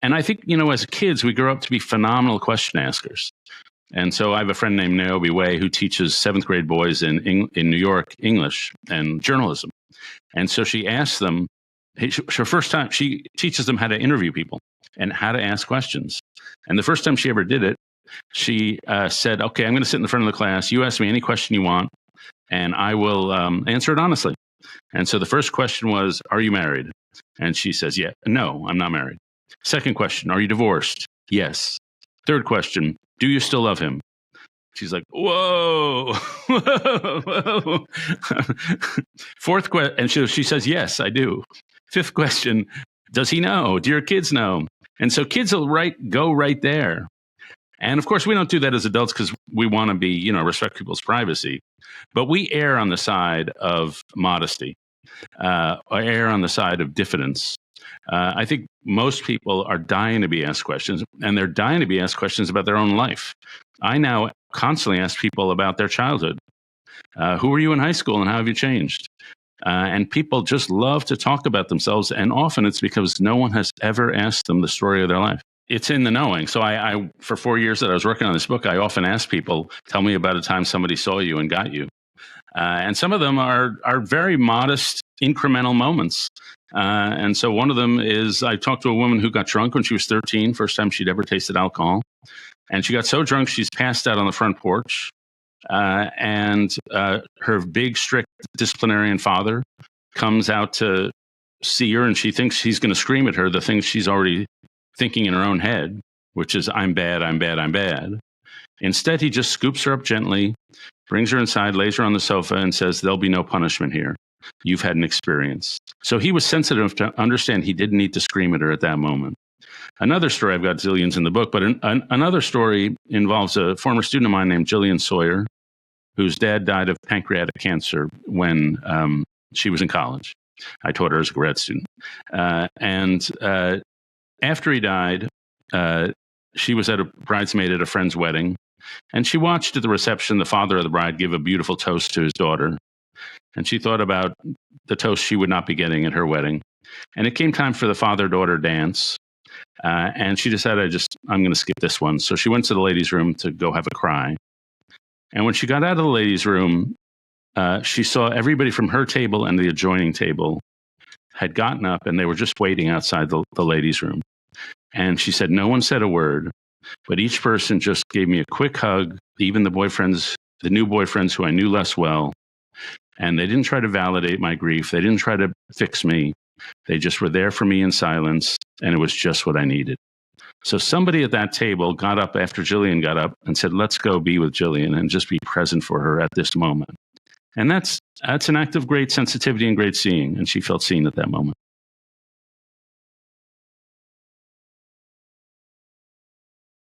And I think, as kids, we grow up to be phenomenal question askers. And so I have a friend named Naomi Way who teaches seventh grade boys in New York English and journalism. And so she asks them, her first time, she teaches them how to interview people and how to ask questions. And the first time she ever did it, she said, okay, I'm going to sit in the front of the class. You ask me any question you want, and I will answer it honestly. And so the first question was, are you married? And she says, yeah, no, I'm not married. Second question, are you divorced? Yes. Third question, do you still love him? She's like, whoa, whoa, whoa. Fourth question, and she says, yes, I do. Fifth question, does he know? Do your kids know? And so kids will go right there. And of course, we don't do that as adults because we want to be, respect people's privacy. But we err on the side of modesty, or err on the side of diffidence. I think most people are dying to be asked questions, and they're dying to be asked questions about their own life. I now constantly ask people about their childhood. Who were you in high school and how have you changed? And people just love to talk about themselves. And often it's because no one has ever asked them the story of their life. It's in the knowing. So I for 4 years that I was working on this book, I often ask people, tell me about a time somebody saw you and got you. And some of them are very modest, incremental moments. And so one of them is I talked to a woman who got drunk when she was 13, first time she'd ever tasted alcohol. And she got so drunk, she's passed out on the front porch. And her big, strict disciplinarian father comes out to see her, and she thinks he's going to scream at her the things she's already thinking in her own head, which is, I'm bad, I'm bad, I'm bad. Instead, he just scoops her up gently, brings her inside, lays her on the sofa, and says, there'll be no punishment here. You've had an experience. So he was sensitive to understand he didn't need to scream at her at that moment. Another story, I've got zillions in the book, but another story involves a former student of mine named Jillian Sawyer, whose dad died of pancreatic cancer when she was in college. I taught her as a grad student. After he died, she was at a bridesmaid at a friend's wedding, and she watched at the reception the father of the bride give a beautiful toast to his daughter. And she thought about the toast she would not be getting at her wedding. And it came time for the father-daughter dance. And she decided, I'm going to skip this one. So she went to the ladies' room to go have a cry. And when she got out of the ladies' room, she saw everybody from her table and the adjoining table had gotten up, and they were just waiting outside the ladies' room. And she said, no one said a word, but each person just gave me a quick hug, even the new boyfriends who I knew less well. And they didn't try to validate my grief. They didn't try to fix me. They just were there for me in silence, and it was just what I needed. So somebody at that table got up after Jillian got up and said, let's go be with Jillian and just be present for her at this moment. And that's an act of great sensitivity and great seeing, and she felt seen at that moment.